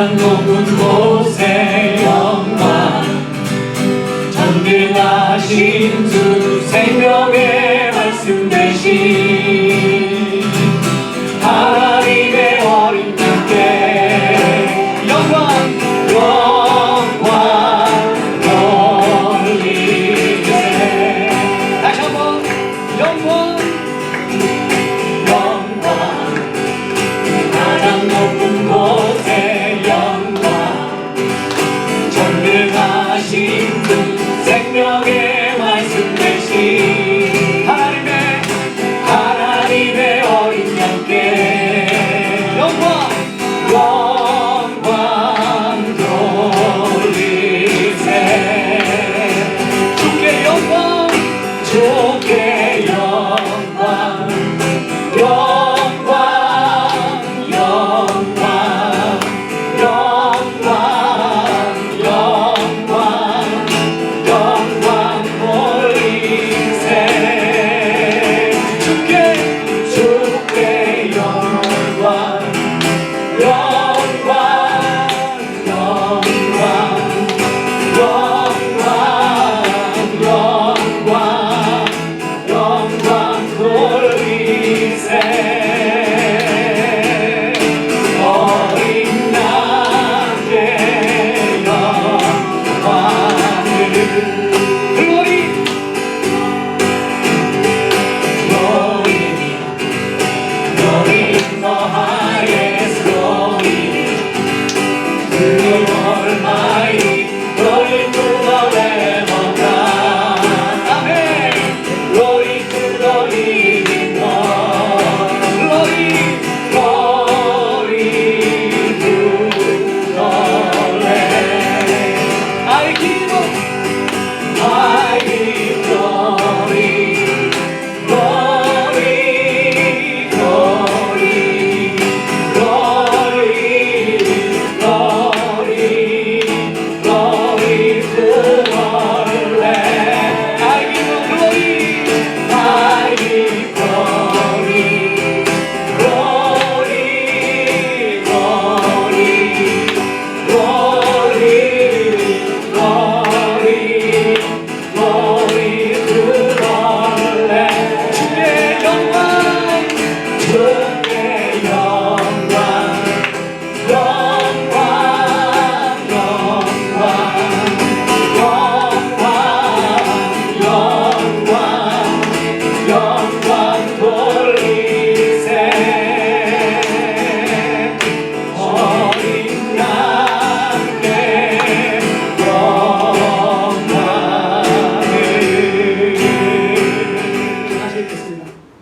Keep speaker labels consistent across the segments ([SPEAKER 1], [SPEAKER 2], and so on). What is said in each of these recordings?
[SPEAKER 1] 가장 높은 곳에 영광 전능하신 주 생명의 말씀 되신 하나님의 어린 양께 영광 돌리세. 다시 한번 영광 가장 높은 곳에 영광 전능하신 주 생명의 말씀 되신 하나님의 어린 양께 영광 돌리세. 주께 영광 주께 영광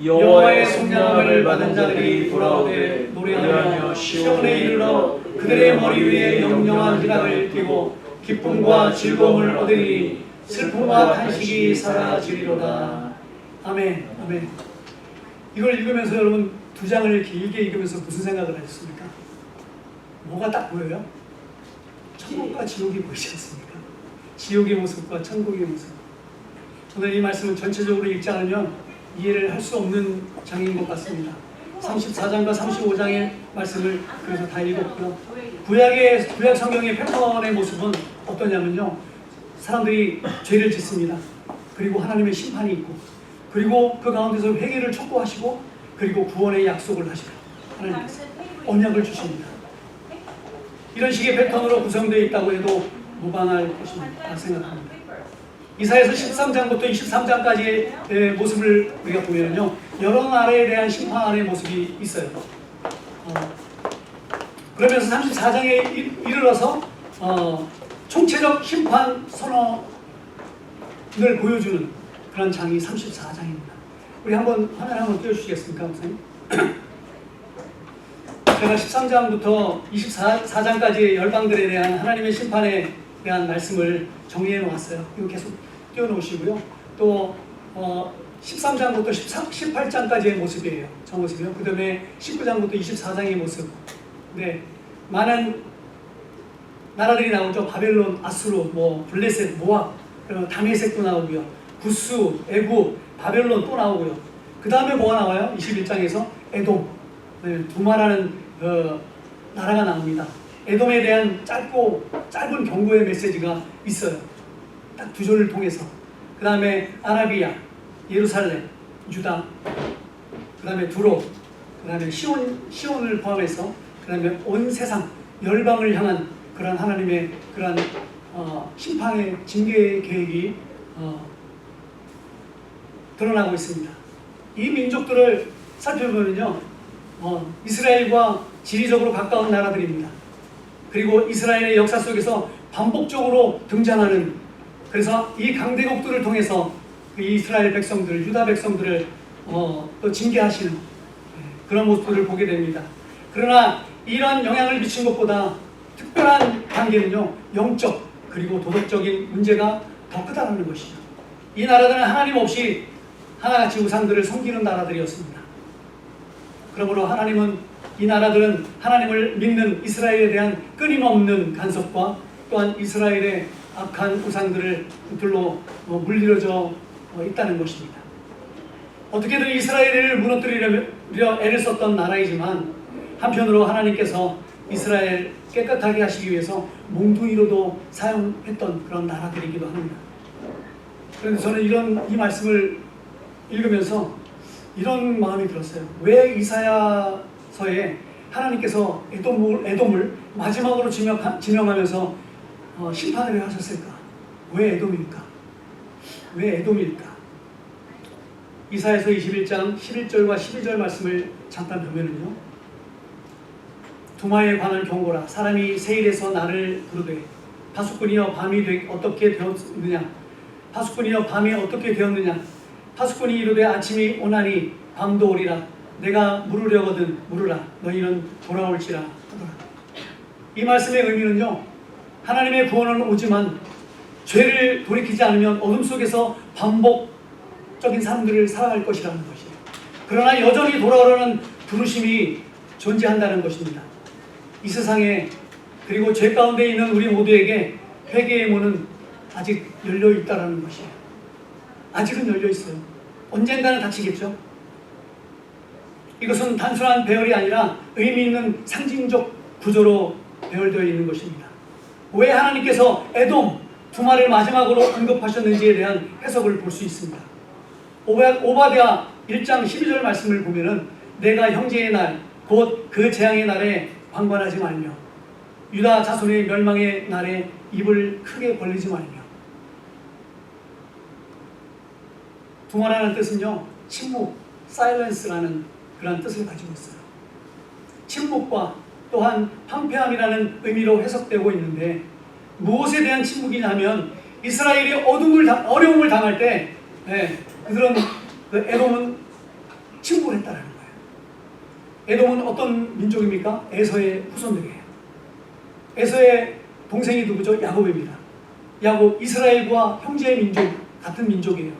[SPEAKER 2] 여호와의 성령을 받은 자들이 돌아오되 노래하며 시온에 이르러 그들의 머리 위에 영영한 희락을 띠고 기쁨과 즐거움을 얻으니 슬픔과 탄식이 사라지리로다. 아멘. 아멘. 이걸 읽으면서 여러분 두 장을 길게 읽으면서 무슨 생각을 하셨습니까? 뭐가 딱 보여요? 천국과 지옥이 보이지 않습니까? 지옥의 모습과 천국의 모습. 저는 이 말씀을 전체적으로 읽지 않으면 이해를 할 수 없는 장인 것 같습니다. 34장과 35장의 말씀을 그래서 다 읽었고요. 구약 성경의 패턴의 모습은 어떠냐면요, 사람들이 죄를 짓습니다. 그리고 하나님의 심판이 있고, 그리고 그 가운데서 회개를 촉구하시고, 그리고 구원의 약속을 하시고, 하나님께서 언약을 주십니다. 이런 식의 패턴으로 구성되어 있다고 해도 무방할 것입니다 생각합니다. 이사야서 13장부터 23장까지의 모습을 우리가 보면요, 여러 나라에 대한 심판의 모습이 있어요. 그러면서 34장에 이르러서 총체적 심판 선언을 보여주는 그런 장이 34장입니다. 우리 한번 화면 한번 띄워주시겠습니까, 목사님? 제가 13장부터 24장까지의 열방들에 대한 하나님의 심판에 대한 말씀을 정리해 놓았어요. 이거 계속 띄워놓으시고요. 또 13장부터 18장까지의 모습이에요. 저 모습이요. 그 다음에 19장부터 24장의 모습. 네, 많은 나라들이 나오죠. 바벨론, 아수르, 블레셋, 모압, 다메섹도 나오고요. 구스, 애굽, 바벨론 또 나오고요. 그 다음에 뭐가 나와요? 21장에서 에돔, 네, 두마라는 나라가 나옵니다. 에돔에 대한 짧은 경고의 메시지가 있어요. 딱 두 절을 통해서. 그 다음에 아라비아, 예루살렘, 유다, 그 다음에 두로, 그 다음에 시온을 포함해서, 그 다음에 온 세상 열방을 향한 그런 하나님의 그런 심판의 징계의 계획이 드러나고 있습니다. 이 민족들을 살펴보면요, 이스라엘과 지리적으로 가까운 나라들입니다. 그리고 이스라엘의 역사 속에서 반복적으로 등장하는, 그래서 이 강대국들을 통해서 그 이스라엘 백성들, 유다 백성들을 또 징계하시는 그런 모습들을 보게 됩니다. 그러나 이런 영향을 미친 것보다 특별한 단계는요, 영적 그리고 도덕적인 문제가 더 크다는 것이죠. 이 나라들은 하나님 없이 하나같이 우상들을 섬기는 나라들이었습니다. 그러므로 하나님은, 이 나라들은 하나님을 믿는 이스라엘에 대한 끊임없는 간섭과 또한 이스라엘의 악한 우상들로 물들여져 있다는 것입니다. 어떻게든 이스라엘을 무너뜨리려 애를 썼던 나라이지만, 한편으로 하나님께서 이스라엘 깨끗하게 하시기 위해서 몽둥이로도 사용했던 그런 나라들이기도 합니다. 그런데 저는 이 말씀을 읽으면서 이런 마음이 들었어요. 왜 이사야서에 하나님께서 에돔을 마지막으로 지명하면서 심판을 하셨을까? 왜 에돔일까? 왜 에돔일까? 이사야서 21장 11절과 12절 말씀을 잠깐 보면은요, 두마에 관한 경고라. 사람이 세일에서 나를 부르되 파수꾼이여 밤이 어떻게 되었느냐? 파수꾼이여 밤이 어떻게 되었느냐? 파수꾼이 이르되 아침이 오나니 밤도 오리라. 내가 물으려거든 물으라. 너희는 돌아올지라 하더라. 이 말씀의 의미는요, 하나님의 구원은 오지만 죄를 돌이키지 않으면 어둠 속에서 반복적인 삶들을 살아갈 것이라는 것이에요. 그러나 여전히 돌아오려는 부르심이 존재한다는 것입니다. 이 세상에, 그리고 죄 가운데 있는 우리 모두에게 회개의 문은 아직 열려 있다는 것이에요. 아직은 열려 있어요. 언젠가는 닫히겠죠. 이것은 단순한 배열이 아니라 의미 있는 상징적 구조로 배열되어 있는 것입니다. 왜 하나님께서 에돔, 두마를 마지막으로 언급하셨는지에 대한 해석을 볼 수 있습니다. 오바댜 1장 12절 말씀을 보면은, 내가 형제의 날, 곧 그 재앙의 날에 방관하지 말며 유다 자손의 멸망의 날에 입을 크게 벌리지 말며. 두마라는 뜻은요, 침묵, silence라는 그런 뜻을 가지고 있어요. 침묵과 또한 황폐함이라는 의미로 해석되고 있는데, 무엇에 대한 침묵이냐 하면 이스라엘이 어려움을 당할 때 그들은, 에돔은 침묵을 했다는 거예요. 에돔은 어떤 민족입니까? 에서의 후손들이에요. 에서의 동생이 누구죠? 야곱입니다. 야곱, 이스라엘과 형제의 민족, 같은 민족이에요.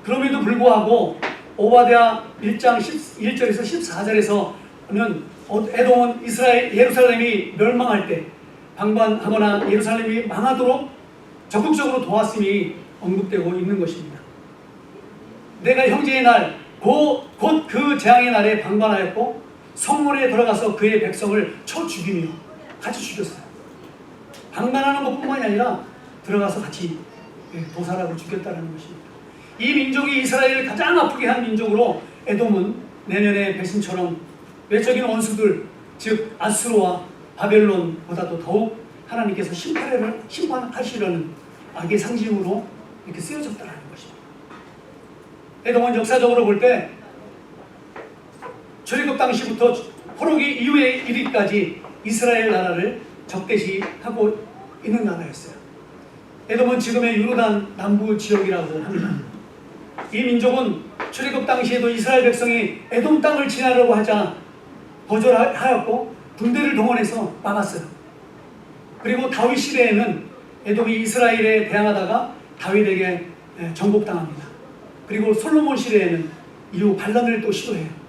[SPEAKER 2] 그럼에도 불구하고 오바댜 1장 1절에서 14절에서는 에돔은 예루살렘이 멸망할 때 방관하거나 예루살렘이 망하도록 적극적으로 도왔음이 언급되고 있는 것입니다. 내가 형제의 날, 곧 그 재앙의 날에 방관하였고 성문에 들어가서 그의 백성을 쳐 죽이며, 같이 죽였어요. 방관하는 것뿐만이 아니라 들어가서 같이 도살하고 죽였다는 것입니다. 이 민족이 이스라엘을 가장 아프게 한 민족으로, 에돔은 내년의 배신처럼 외적인 원수들, 즉 아수르와 바벨론보다도 더욱 하나님께서 심판하시려는 악의 상징으로 이렇게 쓰여졌다는 것입니다. 에돔은 역사적으로 볼 때 출애굽 당시부터 포로기 이후의 일기까지 이스라엘 나라를 적대시하고 있는 나라였어요. 에돔은 지금의 요르단 남부 지역이라고 합니다. 이 민족은 출애굽 당시에도 이스라엘 백성이 에돔 땅을 지나려고 하자 거절하였고 군대를 동원해서 막았어요. 그리고 다윗 시대에는 에돔이 이스라엘에 대항하다가 다윗에게 정복당합니다. 그리고 솔로몬 시대에는 이후 반란을 또 시도해요.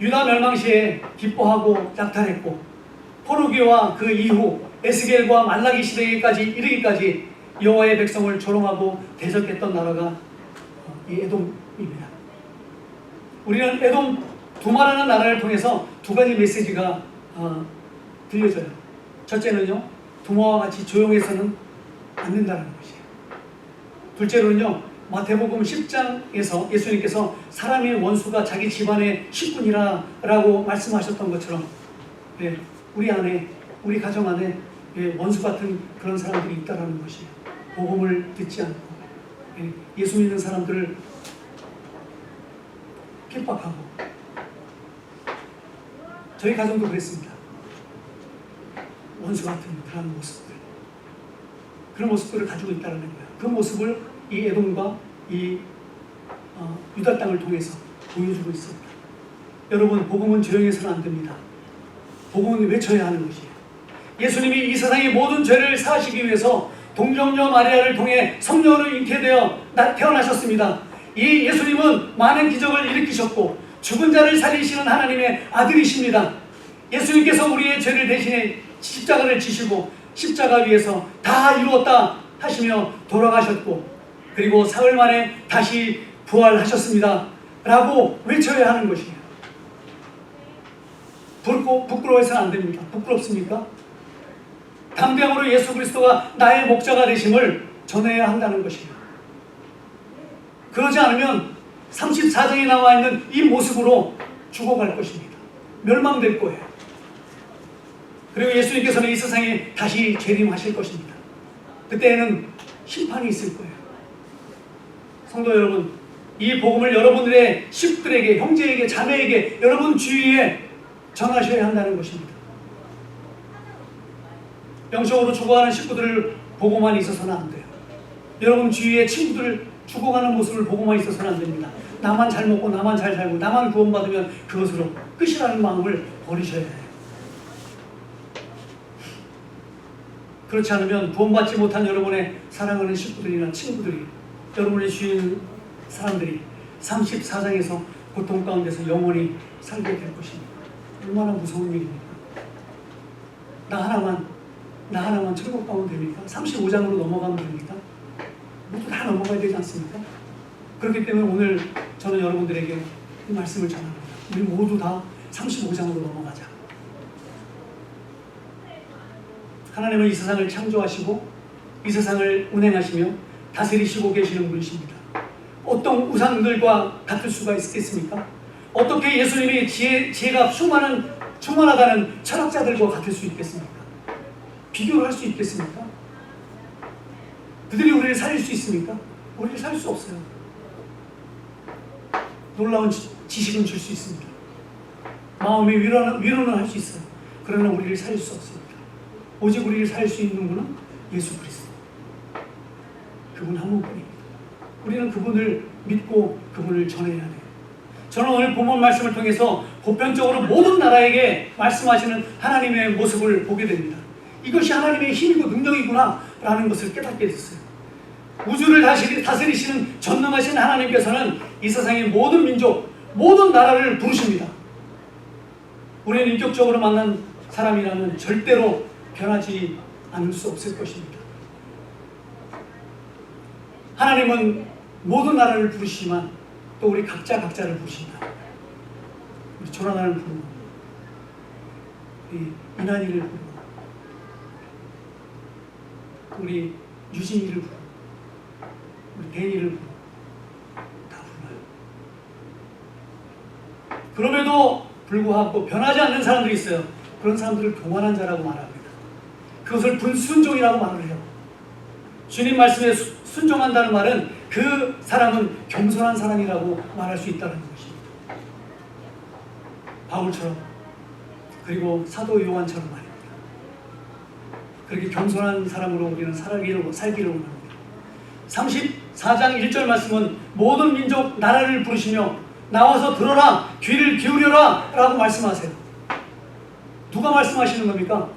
[SPEAKER 2] 유다 멸망 시에 기뻐하고 약탈했고, 포르기와 그 이후 에스겔과 말라기 시대까지 이르기까지 여호와의 백성을 조롱하고 대적했던 나라가 이 에돔입니다. 우리는 에돔 두마라는 나라를 통해서 두 가지 메시지가 들려져요. 첫째는요, 부모와 같이 조용해서는 안 된다는 것이에요. 둘째로는요, 마태복음 10장에서 예수님께서 사람의 원수가 자기 집안의 식구니라 라고 말씀하셨던 것처럼, 예, 우리 안에, 우리 가정 안에, 예, 원수 같은 그런 사람들이 있다는 것이에요. 복음을 듣지 않고, 예, 예수 믿는 사람들을 핍박하고. 저희 가정도 그랬습니다. 원수 같은 그런 모습들, 그런 모습들을 가지고 있다는 거예요. 그 모습을 이 에돔과 이 유다 땅을 통해서 보여주고 있습니다. 여러분, 복음은 조용해서는 안 됩니다. 복음은 외쳐야 하는 것이에요. 예수님이 이 세상의 모든 죄를 사하시기 위해서 동정녀 마리아를 통해 성령으로 잉태되어 태어나셨습니다. 이 예수님은 많은 기적을 일으키셨고 죽은 자를 살리시는 하나님의 아들이십니다. 예수님께서 우리의 죄를 대신해 십자가를 지시고 십자가 위에서 다 이루었다 하시며 돌아가셨고, 그리고 사흘 만에 다시 부활하셨습니다 라고 외쳐야 하는 것이에요. 부끄러워해서는 안 됩니다. 부끄럽습니까? 담대함으로 예수 그리스도가 나의 목자가 되심을 전해야 한다는 것이에요. 그러지 않으면 34장에 나와 있는 이 모습으로 죽어갈 것입니다. 멸망될 거예요. 그리고 예수님께서는 이 세상에 다시 재림하실 것입니다. 그때에는 심판이 있을 거예요. 성도 여러분, 이 복음을 여러분들의 식구들에게, 형제에게, 자매에게, 여러분 주위에 전하셔야 한다는 것입니다. 영적으로 죽어가는 식구들을 보고만 있어서는 안 돼요. 여러분 주위에 친구들 죽어가는 모습을 보고만 있어서는 안 됩니다. 나만 잘 먹고 나만 잘 살고 나만 구원받으면 그것으로 끝이라는 마음을 버리셔야 해요. 그렇지 않으면 구원받지 못한 여러분의 사랑하는 식구들이나 친구들이, 여러분의 주위에 사람들이 34장에서 고통 가운데서 영원히 살게 될 것입니다. 얼마나 무서운 일입니까? 나 하나만 천국 가면 됩니까? 35장으로 넘어가면 됩니까? 모두 다 넘어가야 되지 않습니까? 그렇기 때문에 오늘 저는 여러분들에게 이 말씀을 전합니다. 우리 모두 다 35장으로 넘어가자. 하나님은 이 세상을 창조하시고 이 세상을 운행하시며 다스리시고 계시는 분이십니다. 어떤 우상들과 같을 수가 있겠습니까? 어떻게 예수님이 지혜가 충만하다는 철학자들과 같을 수 있겠습니까? 비교를 할 수 있겠습니까? 그들이 우리를 살릴 수 있습니까? 우리를 살릴 수 없어요. 놀라운 지식은 줄 수 있습니다. 마음의 위로는 할 수 있어요. 그러나 우리를 살릴 수 없습니다. 오직 우리를 살릴 수 있는 분은 예수 그리스도. 그분 한 분뿐입니다. 우리는 그분을 믿고 그분을 전해야 돼요. 저는 오늘 본문 말씀을 통해서 보편적으로 모든 나라에게 말씀하시는 하나님의 모습을 보게 됩니다. 이것이 하나님의 힘이고 능력이구나 라는 것을 깨닫게 됐어요. 우주를 다스리시는 전능하신 하나님께서는 이 세상의 모든 민족, 모든 나라를 부르십니다. 우리는 인격적으로 만난 사람이라면 절대로 변하지 않을 수 없을 것입니다. 하나님은 모든 나라를 부르시지만 또 우리 각자를 부르신다. 우리 조나단을 부르고, 우리 이난이를 부르고, 우리 유진이를 부르고, 우리 대니를 부르고, 다 불러요. 그럼에도 불구하고 변하지 않는 사람들이 있어요. 그런 사람들을 교만한 자라고 말합니다. 그것을 불순종이라고 말을 해요. 주님 말씀에 순종한다는 말은 그 사람은 겸손한 사람이라고 말할 수 있다는 것입니다. 바울처럼, 그리고 사도 요한처럼 말입니다. 그렇게 겸손한 사람으로 우리는 살기를 원합니다. 34장 1절 말씀은 모든 민족 나라를 부르시며 나와서 들어라, 귀를 기울여라 라고 말씀하세요. 누가 말씀하시는 겁니까?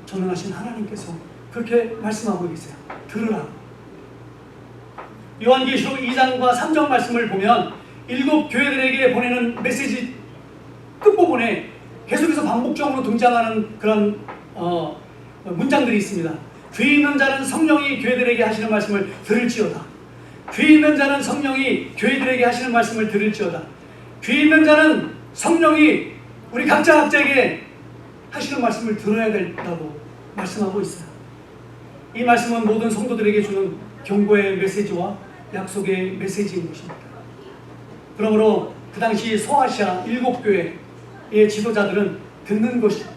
[SPEAKER 2] 전능하신 하나님께서 그렇게 말씀하고 계세요. 들으라. 요한계시록 2장과 3장 말씀을 보면 7 교회들에게 보내는 메시지 끝부분에 계속해서 반복적으로 등장하는 그런 문장들이 있습니다. 귀 있는 자는 성령이 교회들에게 하시는 말씀을 들을지어다. 귀 있는 자는 성령이 교회들에게 하시는 말씀을 들을지어다. 귀 있는 자는 성령이 우리 각자에게 하시는 말씀을 들어야 된다고 말씀하고 있어요. 이 말씀은 모든 성도들에게 주는 경고의 메시지와 약속의 메시지인 것입니다. 그러므로 그 당시 소아시아 7교회의 지도자들은 듣는 것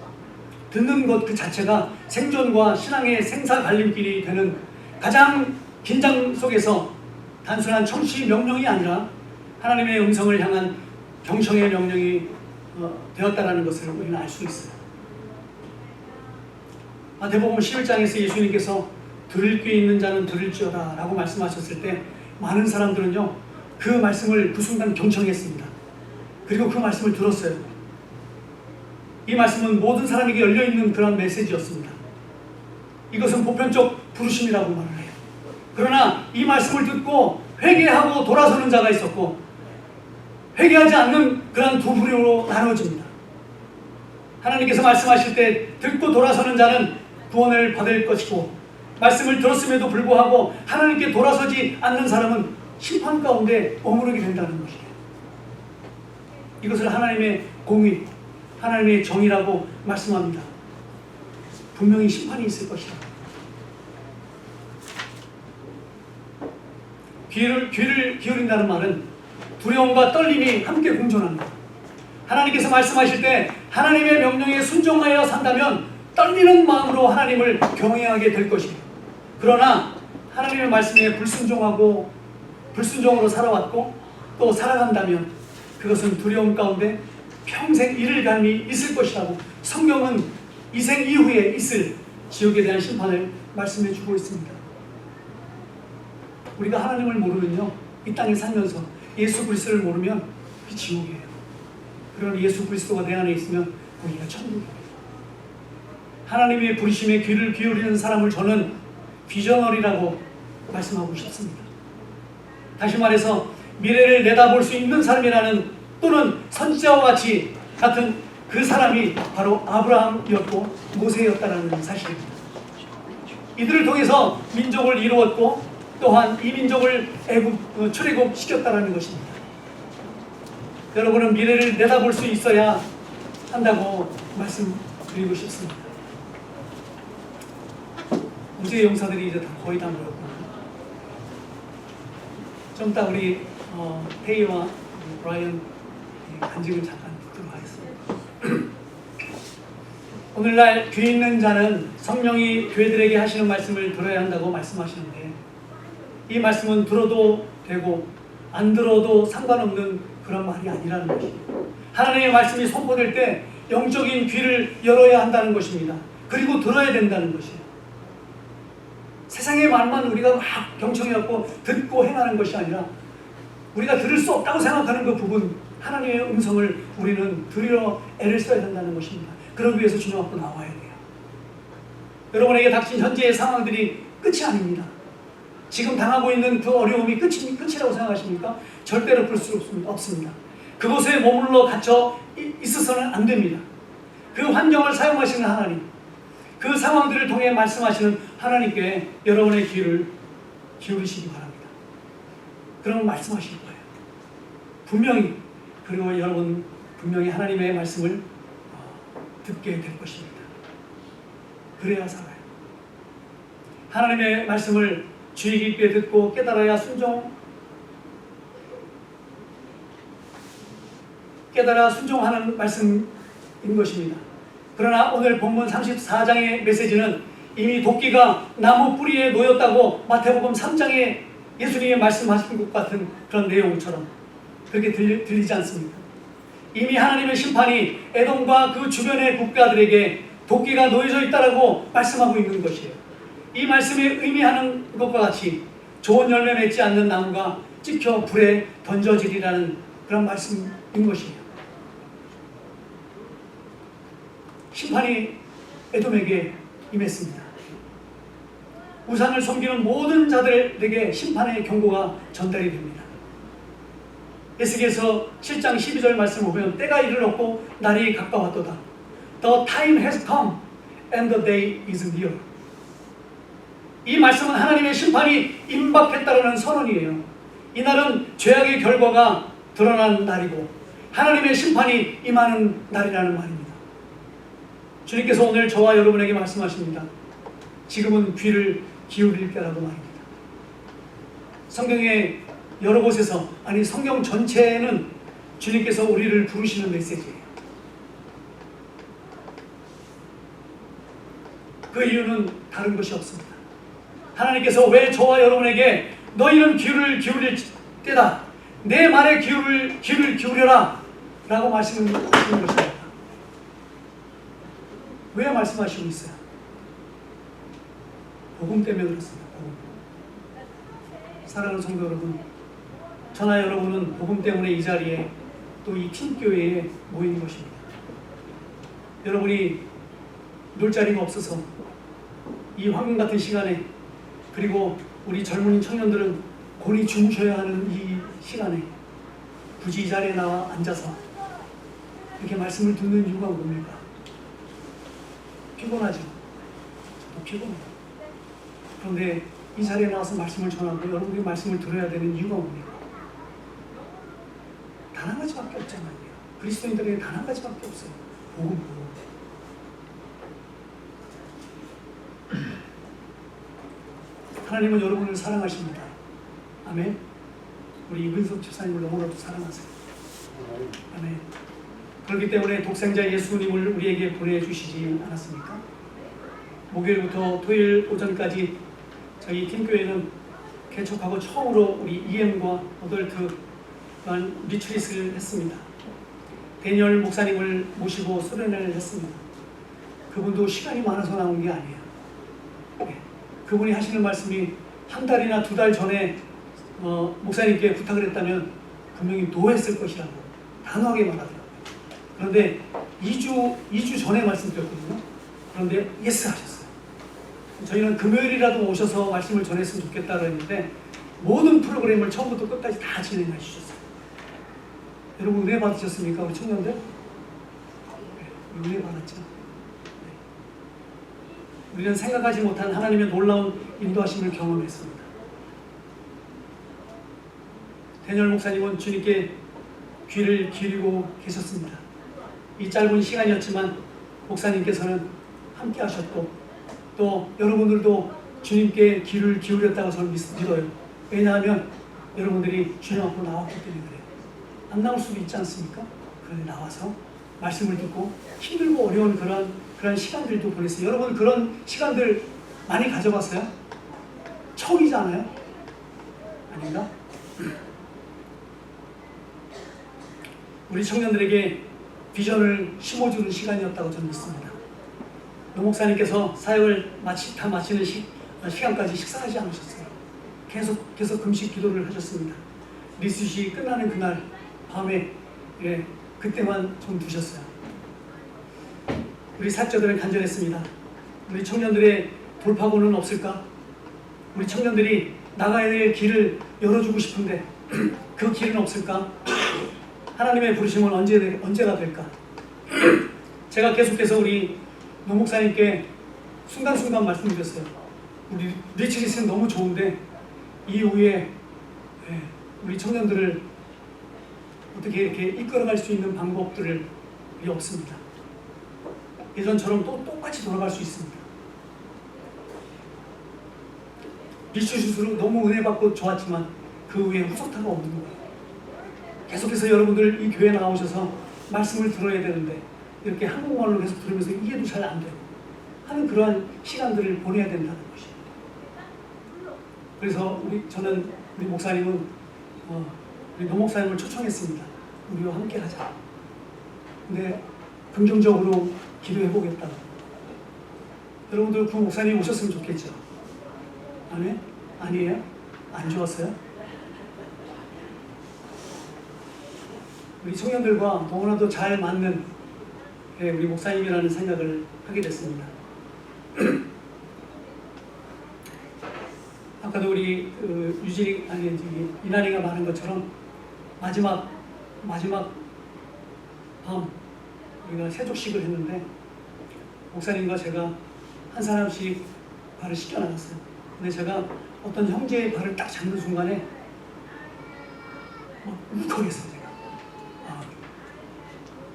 [SPEAKER 2] 그 자체가 생존과 신앙의 생사 갈림길이 되는 가장 긴장 속에서 단순한 청시 명령이 아니라 하나님의 음성을 향한 경청의 명령이 되었다는 것을 우리는 알 수 있어요. 마태복음 11장에서 예수님께서 들을 귀 있는 자는 들을지어다 라고 말씀하셨을 때 많은 사람들은요 그 말씀을 그 순간 경청했습니다. 그리고 그 말씀을 들었어요. 이 말씀은 모든 사람에게 열려있는 그런 메시지였습니다. 이것은 보편적 부르심이라고 말을 해요. 그러나 이 말씀을 듣고 회개하고 돌아서는 자가 있었고 회개하지 않는 그런 두 부류로 나눠집니다. 하나님께서 말씀하실 때 듣고 돌아서는 자는 구원을 받을 것이고 말씀을 들었음에도 불구하고 하나님께 돌아서지 않는 사람은 심판 가운데 머무르게 된다는 것이에요. 이것을 하나님의 공의, 하나님의 정의라고 말씀합니다. 분명히 심판이 있을 것이다. 귀를 기울인다는 말은 두려움과 떨림이 함께 공존합니다. 하나님께서 말씀하실 때 하나님의 명령에 순종하여 산다면 떨리는 마음으로 하나님을 경외하게 될 것입니다. 그러나 하나님의 말씀에 불순종으로 살아왔고 또 살아간다면 그것은 두려움 가운데 평생 이를 감이 있을 것이라고 성경은 이생 이후에 있을 지옥에 대한 심판을 말씀해 주고 있습니다. 우리가 하나님을 모르면요 이 땅에 살면서 예수 그리스도를 모르면 그게 지옥이에요. 그러나 예수 그리스도가 내 안에 있으면 거기가 천국이에요. 하나님의 부르심에 귀를 기울이는 사람을 저는 비저널이라고 말씀하고 싶습니다. 다시 말해서 미래를 내다볼 수 있는 사람이라는 또는 선지자와 같은 그 사람이 바로 아브라함이었고 모세였다는 사실입니다. 이들을 통해서 민족을 이루었고 또한 이 민족을 출애굽시켰다는 것입니다. 여러분은 미래를 내다볼 수 있어야 한다고 말씀드리고 싶습니다. 무죄 용사들이 이제 거의 다 모였고 좀 이따 우리 테이와 브라이언 간증을 잠깐 듣도록 하겠습니다. 오늘날 귀 있는 자는 성령이 교회들에게 하시는 말씀을 들어야 한다고 말씀하시는데 이 말씀은 들어도 되고 안 들어도 상관없는 그런 말이 아니라는 것입니다. 하나님의 말씀이 선포될 때 영적인 귀를 열어야 한다는 것입니다. 그리고 들어야 된다는 것이에요. 세상의 말만 우리가 막 경청해갖고 듣고 행하는 것이 아니라 우리가 들을 수 없다고 생각하는 그 부분 하나님의 음성을 우리는 들으려 애를 써야 된다는 것입니다. 그러기 위해서 주님 앞으로 나와야 돼요. 여러분에게 닥친 현재의 상황들이 끝이 아닙니다. 지금 당하고 있는 그 어려움이 끝이라고 생각하십니까? 절대로 그럴 수 없습니다. 그곳에 머물러 갇혀 있어서는 안 됩니다. 그 환경을 사용하시는 하나님, 그 상황들을 통해 말씀하시는 하나님께 여러분의 귀를 기울이시기 바랍니다. 그러면 말씀하실 거예요. 분명히. 그리고 여러분 분명히 하나님의 말씀을 듣게 될 것입니다. 그래야 살아요. 하나님의 말씀을 주의 깊게 듣고 깨달아야 순종하는 말씀인 것입니다. 그러나 오늘 본문 34장의 메시지는 이미 도끼가 나무 뿌리에 놓였다고 마태복음 3장에 예수님이 말씀하신 것 같은 그런 내용처럼 그렇게 들리지 않습니까? 이미 하나님의 심판이 에돔과 그 주변의 국가들에게 도끼가 놓여져 있다라고 말씀하고 있는 것이에요. 이 말씀이 의미하는 것과 같이 좋은 열매 맺지 않는 나무가 찍혀 불에 던져지리라는 그런 말씀인 것이에요. 심판이 에돔에게 임했습니다. 우상을 섬기는 모든 자들에게 심판의 경고가 전달이 됩니다. 에스겔서 7장 12절 말씀을 보면 때가 이르렀고 날이 가까웠도다. The time has come and the day is near. 이 말씀은 하나님의 심판이 임박했다는 선언이에요. 이날은 죄악의 결과가 드러난 날이고 하나님의 심판이 임하는 날이라는 말입니다. 주님께서 오늘 저와 여러분에게 말씀하십니다. 지금은 귀를 기울일 때라고 말입니다. 성경의 여러 곳에서, 아니 성경 전체에는 주님께서 우리를 부르시는 메시지예요. 그 이유는 다른 것이 없습니다. 하나님께서 왜 저와 여러분에게 너희는 귀를 기울일 때다, 내 말에 귀를 기울여라 라고 말씀하시는 것입니다. 왜 말씀하시고 있어요? 복음 때문에 그렇습니다. 복음. 사랑하는 성도 여러분, 저나 여러분은 복음 때문에 이 자리에, 또 이 팀교회에 모인 것입니다. 여러분이 놀 자리가 없어서 이 황금 같은 시간에, 그리고 우리 젊은 청년들은 곤히 주무셔야 하는 이 시간에 굳이 이 자리에 나와 앉아서 이렇게 말씀을 듣는 이유가 뭡니까? 피곤하죠. 저도 피곤해요. 그런데 이 자리에 나와서 말씀을 전하고 여러분이 말씀을 들어야 되는 이유가 뭡니까? 단 한 가지밖에 없잖아요. 그리스도인들에게 단 한 가지밖에 없어요. 복음. 하나님은 여러분을 사랑하십니다. 아멘. 우리 이근석 집사님을 너무나도 사랑하세요. 아멘. 그렇기 때문에 독생자 예수님을 우리에게 보내주시지 않았습니까? 목요일부터 토요일 오전까지 저희 팀교회는 개척하고 처음으로 우리 EM과 어덜트 리트릿을 했습니다. 데니얼 목사님을 모시고 수련회를 했습니다. 그분도 시간이 많아서 나온 게 아니에요. 네. 그분이 하시는 말씀이 한 달이나 두 달 전에 목사님께 부탁을 했다면 분명히 노했을 것이라고 단호하게 말하더라고요. 그런데 2주 전에 말씀드렸거든요. 그런데 예스 하셨어요. 저희는 금요일이라도 오셔서 말씀을 전했으면 좋겠다고 했는데 모든 프로그램을 처음부터 끝까지 다 진행해 주셨어요. 여러분 은혜 받으셨습니까? 우리 청년들? 네, 은혜 받았죠. 네. 우리는 생각하지 못한 하나님의 놀라운 인도하심을 경험했습니다. 데니얼 목사님은 주님께 귀를 기울이고 계셨습니다. 이 짧은 시간이었지만 목사님께서는 함께 하셨고, 또 여러분들도 주님께 귀를 기울였다고 저는 믿어요. 왜냐하면 여러분들이 주님 앞으로 나왔기 때문에 그래요. 안 나올 수도 있지 않습니까? 그런데 나와서 말씀을 듣고 힘들고 어려운 그런 시간들도 보냈어요. 여러분 그런 시간들 많이 가져봤어요? 처음이잖아요? 아닌가? 우리 청년들에게 비전을 심어주는 시간이었다고 저는 믿습니다. 노 목사님께서 사역을 다 마치는 시간까지 식사하지 않으셨어요. 계속 금식 기도를 하셨습니다. 리스시 끝나는 그날 밤에 그때만 좀 두셨어요. 우리 사역자들은 간절했습니다. 우리 청년들의 돌파구는 없을까? 우리 청년들이 나가야 될 길을 열어주고 싶은데 그 길은 없을까? 하나님의 부르심은 언제가 될까? 제가 계속해서 우리 노 목사님께 순간순간 말씀드렸어요. 우리 리트릿은 너무 좋은데 이후에 우리 청년들을 어떻게 이렇게 이끌어갈 수 있는 방법들이 없습니다. 예전처럼 또 똑같이 돌아갈 수 있습니다. 리트릿으로 너무 은혜 받고 좋았지만 그 후에 후속타가 없는 거예요. 계속해서 여러분들 이 교회에 나오셔서 말씀을 들어야 되는데 이렇게 한국말로 계속 들으면서 이해도 잘 안 되고 하는 그러한 시간들을 보내야 된다는 것이에요. 그래서 저는 우리 목사님은 우리 노 목사님을 초청했습니다. 우리와 함께 하자. 근데 긍정적으로 기도해 보겠다고. 여러분들 그 목사님 오셨으면 좋겠죠? 아니에요? 안 좋았어요? 우리 청년들과 너무나도 잘 맞는 우리 목사님이라는 생각을 하게 됐습니다. 아까도 우리 이난이가 말한 것처럼 마지막 밤 우리가 세족식을 했는데 목사님과 제가 한 사람씩 발을 씻겨 나갔어요. 근데 제가 어떤 형제의 발을 딱 잡는 순간에 울컥했어요. 제가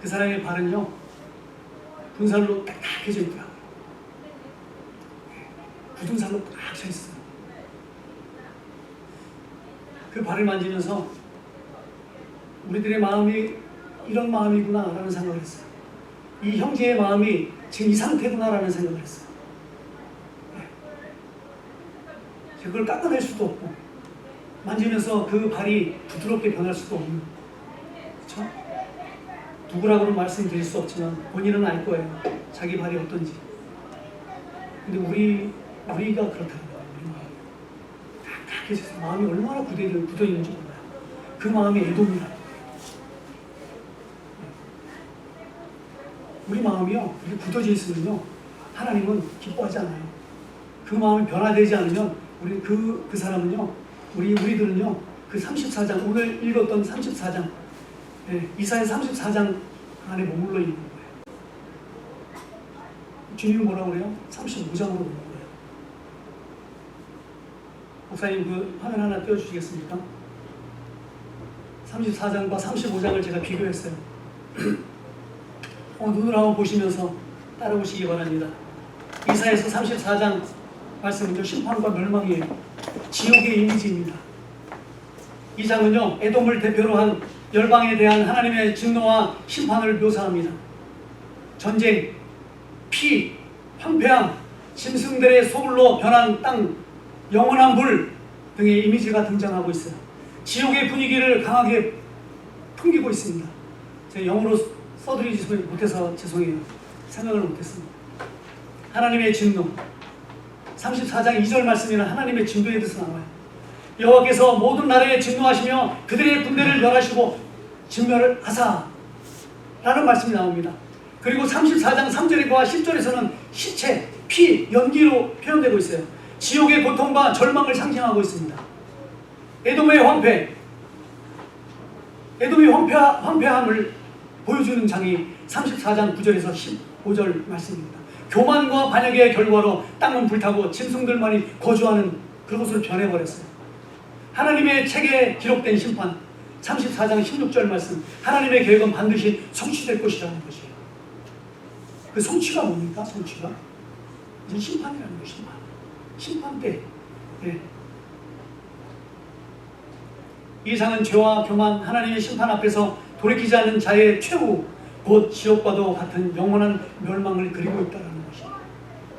[SPEAKER 2] 그 사람의 발은요 군살로 딱딱해져 있더라고요. 굳은 살로 딱 쳐 있어요. 그 발을 만지면서 우리들의 마음이 이런 마음이구나 라는 생각을 했어요. 이 형제의 마음이 지금 이 상태구나 라는 생각을 했어요. 그걸 깎아낼 수도 없고 만지면서 그 발이 부드럽게 변할 수도 없는, 그렇죠? 누구라고는 말씀드릴 수 없지만 본인은 알 거예요. 자기 발이 어떤지. 근데 우리가 그렇다는 거예요. 우리 마음이 딱딱해져서 마음이 얼마나 굳어 있는지 몰라요. 그 마음이 애돔이라는 거예요. 우리 마음이요, 이렇게 굳어져 있으면요, 하나님은 기뻐하지 않아요. 그 마음이 변화되지 않으면 그 사람은요, 우리들은요, 그 34장, 오늘 읽었던 34장, 이사야 34장 안에 머물러 있는 거예요. 주님이 뭐라고 그래요? 35장으로 보는 거예요. 목사님 그 화면 하나 띄워주시겠습니까? 34장과 35장을 제가 비교했어요. 눈으로 한번 보시면서 따라오시기 바랍니다. 이사야서 34장 말씀은요, 심판과 멸망이에요. 지옥의 이미지입니다. 이 장은요, 에돔을 대표로 한 열방에 대한 하나님의 진노와 심판을 묘사합니다. 전쟁, 피, 황폐함, 짐승들의 소굴로 변한 땅, 영원한 불 등의 이미지가 등장하고 있어요. 지옥의 분위기를 강하게 풍기고 있습니다. 제가 영어로 써드리지 못해서 죄송해요. 생각을 못했습니다. 하나님의 진노, 34장 2절 말씀에는 하나님의 진노에 대해서 나와요. 여호와께서 모든 나라에 진노하시며 그들의 군대를 멸하시고 진멸을 하사 라는 말씀이 나옵니다. 그리고 34장 3절과 10절에서는 시체, 피, 연기로 표현되고 있어요. 지옥의 고통과 절망을 상징하고 있습니다. 에돔의 황폐함을 보여주는 장이 34장 9절에서 15절 말씀입니다. 교만과 반역의 결과로 땅은 불타고 짐승들만이 거주하는 그곳으로 변해버렸어요. 하나님의 책에 기록된 심판, 34장 16절 말씀, 하나님의 계획은 반드시 성취될 것이라는 것이에요. 그 성취가 뭡니까? 성취가? 이제 심판이라는 거예요. 심판 때. 이 장은 죄와 교만, 하나님의 심판 앞에서 돌이키지 않는 자의 최후, 곧 지옥과도 같은 영원한 멸망을 그리고 있다는 것이에요.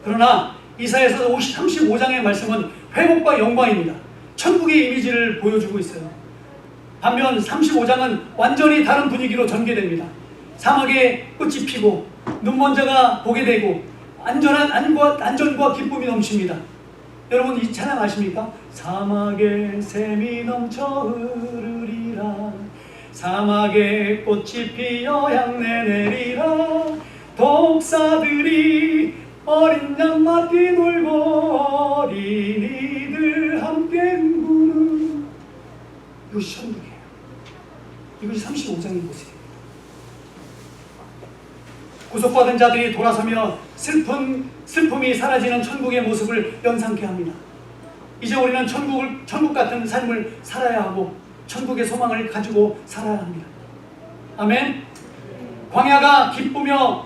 [SPEAKER 2] 그러나 이사야서 35장의 말씀은 회복과 영광입니다. 천국의 이미지를 보여주고 있어요. 반면 35장은 완전히 다른 분위기로 전개됩니다. 사막에 꽃이 피고 눈먼 자가 보게 되고 안전과 기쁨이 넘칩니다. 여러분 이 찬양 아십니까? 사막에 샘이 넘쳐 흐르리라, 사막에 꽃이 피어 향내 내리라, 독사들이 어린 양마 뛰놀고 어린이들 함께 부르는, 이것이 천국이에요. 이것이 35장의 모습입니다. 구속받은 자들이 돌아서며 슬픔이 사라지는 천국의 모습을 연상케 합니다. 이제 우리는 천국 같은 삶을 살아야 하고 천국의 소망을 가지고 살아야 합니다. 아멘. 광야가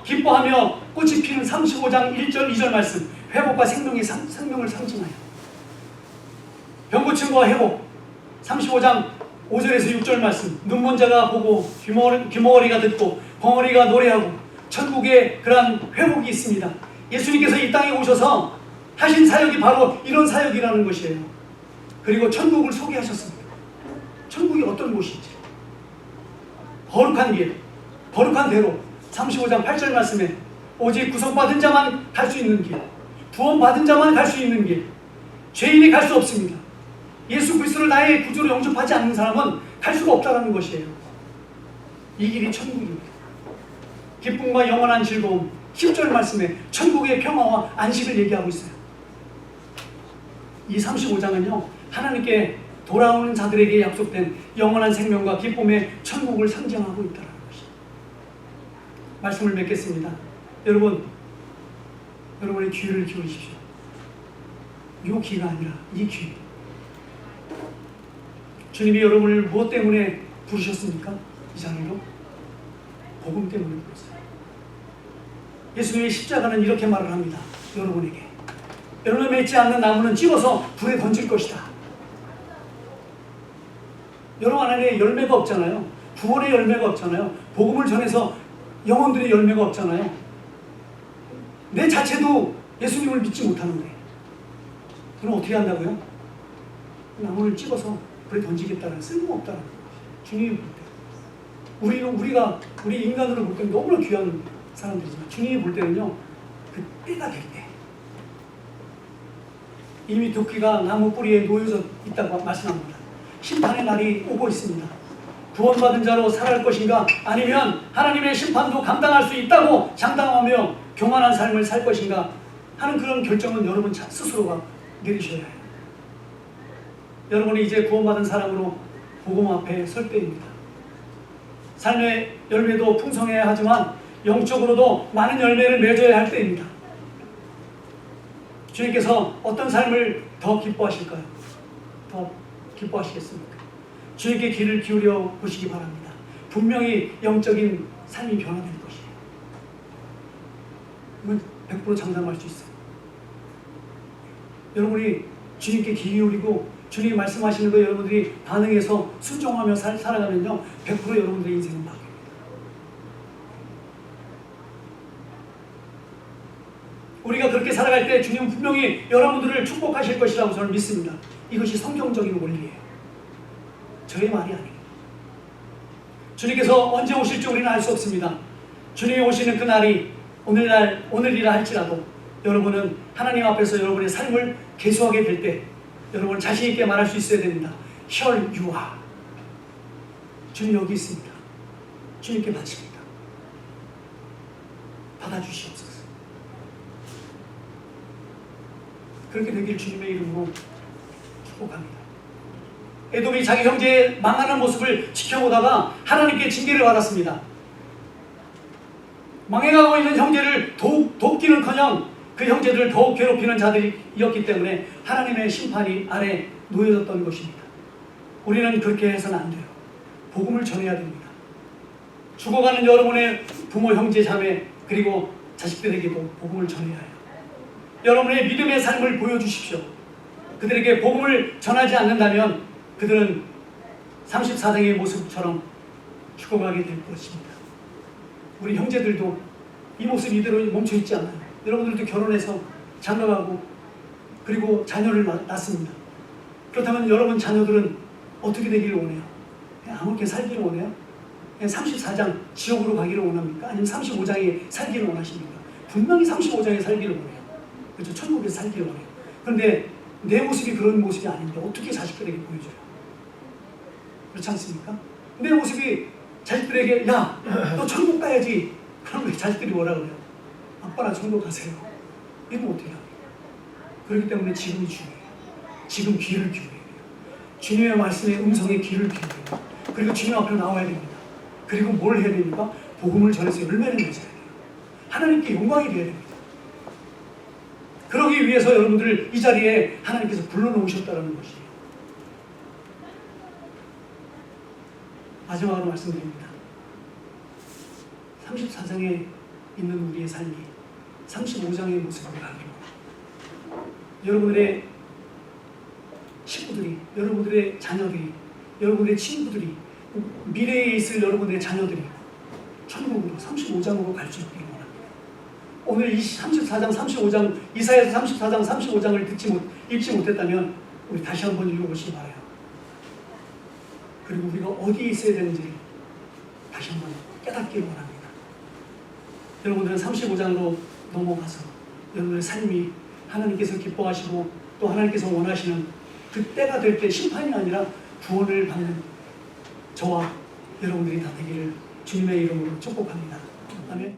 [SPEAKER 2] 기뻐하며 꽃이 피는 35장 1절 2절 말씀, 회복과 생명을 상징하여 병고침과 회복, 35장 5절에서 6절 말씀, 눈먼 자가 보고 귀머거리가 듣고 벙어리가 노래하고 천국에 그러한 회복이 있습니다. 예수님께서 이 땅에 오셔서 하신 사역이 바로 이런 사역이라는 것이에요. 그리고 천국을 소개하셨습니다. 천국이 어떤 곳인지, 거룩한 길, 거룩한 대로, 35장 8절 말씀에 오직 구속받은 자만 갈 수 있는 길, 구원받은 자만 갈 수 있는 길, 죄인이 갈 수 없습니다. 예수 그리스도를 나의 구주로 영접하지 않는 사람은 갈 수가 없다는 것이에요. 이 길이 천국입니다. 기쁨과 영원한 즐거움, 10절 말씀에 천국의 평화와 안식을 얘기하고 있어요. 이 35장은요, 하나님께 돌아오는 자들에게 약속된 영원한 생명과 기쁨의 천국을 상징하고 있다는 것입니다. 말씀을 맺겠습니다. 여러분의 귀를 기울이십시오. 이 귀가 아니라 이 귀. 주님이 여러분을 무엇 때문에 부르셨습니까? 이 자리로? 복음 때문에 부르셨어요. 예수님의 십자가는 이렇게 말을 합니다. 여러분에게 열매 맺지 않는 나무는 찍어서 불에 던질 것이다. 여러분 안에 열매가 없잖아요. 구원의 열매가 없잖아요. 복음을 전해서 영혼들의 열매가 없잖아요. 내 자체도 예수님을 믿지 못하는데 그럼 어떻게 한다고요? 나무를 찍어서 불에 던지겠다는 쓸모없다는 거예요. 주님이 볼 때 우리 인간으로 볼 때는 너무나 귀한 사람들이지만 주님이 볼 때는요, 그 때가 될 때 이미 도끼가 나무 뿌리에 놓여져 있다고 말씀합니다. 심판의 날이 오고 있습니다. 구원받은 자로 살아갈 것인가, 아니면 하나님의 심판도 감당할 수 있다고 장담하며 교만한 삶을 살 것인가 하는 그런 결정은 여러분 스스로가 내리셔야 해요. 여러분이 이제 구원받은 사람으로 복음 앞에 설 때입니다. 삶의 열매도 풍성해야 하지만 영적으로도 많은 열매를 맺어야 할 때입니다. 주님께서 어떤 삶을 더 기뻐하실까요? 더 기뻐하시겠습니까? 주님께 귀를 기울여 보시기 바랍니다. 분명히 영적인 삶이 변화될 것이에요. 이건 100% 장담할 수 있어요. 여러분이 주님께 귀 기울이고 주님이 말씀하시는 거 여러분들이 반응해서 순종하며 살아가면요, 100% 여러분들의 인생은 바뀝니다. 우리가 그렇게 살아갈 때 주님은 분명히 여러분들을 축복하실 것이라고 저는 믿습니다. 이것이 성경적인 원리예요. 저의 말이 아니에요. 주님께서 언제 오실지 우리는 알 수 없습니다. 주님이 오시는 그날이 오늘이라 할지라도 여러분은 하나님 앞에서 여러분의 삶을 계수하게 될 때 여러분 자신 있게 말할 수 있어야 됩니다. Here you are. 주님 여기 있습니다. 주님께 바칩니다. 받아주시옵소서. 그렇게 되길 주님의 이름으로 축복합니다. 에돔이 자기 형제의 망하는 모습을 지켜보다가 하나님께 징계를 받았습니다. 망해가고 있는 형제를 돕기는커녕 그 형제들을 더욱 괴롭히는 자들이었기 때문에 하나님의 심판이 아래 놓여졌던 것입니다. 우리는 그렇게 해서는 안 돼요. 복음을 전해야 됩니다. 죽어가는 여러분의 부모, 형제, 자매 그리고 자식들에게도 복음을 전해야 해요. 여러분의 믿음의 삶을 보여주십시오. 그들에게 복음을 전하지 않는다면 그들은 34장의 모습처럼 죽어가게 될 것입니다. 우리 형제들도 이 모습 이대로 멈춰있지 않아요. 여러분들도 결혼해서 장가가고 그리고 자녀를 낳습니다. 그렇다면 여러분 자녀들은 어떻게 되기를 원해요? 그냥 아무렇게 살기를 원해요? 그냥 34장 지옥으로 가기를 원합니까? 아니면 35장에 살기를 원하십니까? 분명히 35장에 살기를 원해요. 그렇죠? 천국에서 살기를 원해요. 그런데 내 모습이 그런 모습이 아닌데 어떻게 자식들에게 보여줘요? 그렇지 않습니까? 내 모습이 자식들에게 야, 너 천국 가야지. 그럼 왜 자식들이 뭐라 그래요? 아빠나 천국 가세요. 이러면 어떻게 합니까? 그렇기 때문에 지금이 중요해요. 지금 귀를 기울여야 돼요. 주님의 말씀의 음성에 귀를 기울여야 돼요. 그리고 주님 앞으로 나와야 됩니다. 그리고 뭘 해야 됩니까? 복음을 전해서 열매를 맺어야 돼요. 하나님께 영광이 되어야 됩니다. 그러기 위해서 여러분들을 이 자리에 하나님께서 불러놓으셨다는 것이에요. 마지막으로 말씀드립니다. 34장에 있는 우리의 삶이 35장의 모습으로 가기로 여러분들의 식구들이, 여러분들의 자녀들이, 여러분들의 친구들이, 미래에 있을 여러분들의 자녀들이 천국으로 35장으로 갈 수 있기를 원합니다. 오늘 이 34장, 35장, 이사야서 34장, 35장을 읽지 못했다면 우리 다시 한번 읽어보시기 바라요. 그리고 우리가 어디에 있어야 되는지 다시 한번 깨닫기를 원합니다. 여러분들은 35장으로 넘어가서 여러분의 삶이 하나님께서 기뻐하시고 또 하나님께서 원하시는 그 때가 될 때 심판이 아니라 구원을 받는 저와 여러분들이 다 되기를 주님의 이름으로 축복합니다. 아멘.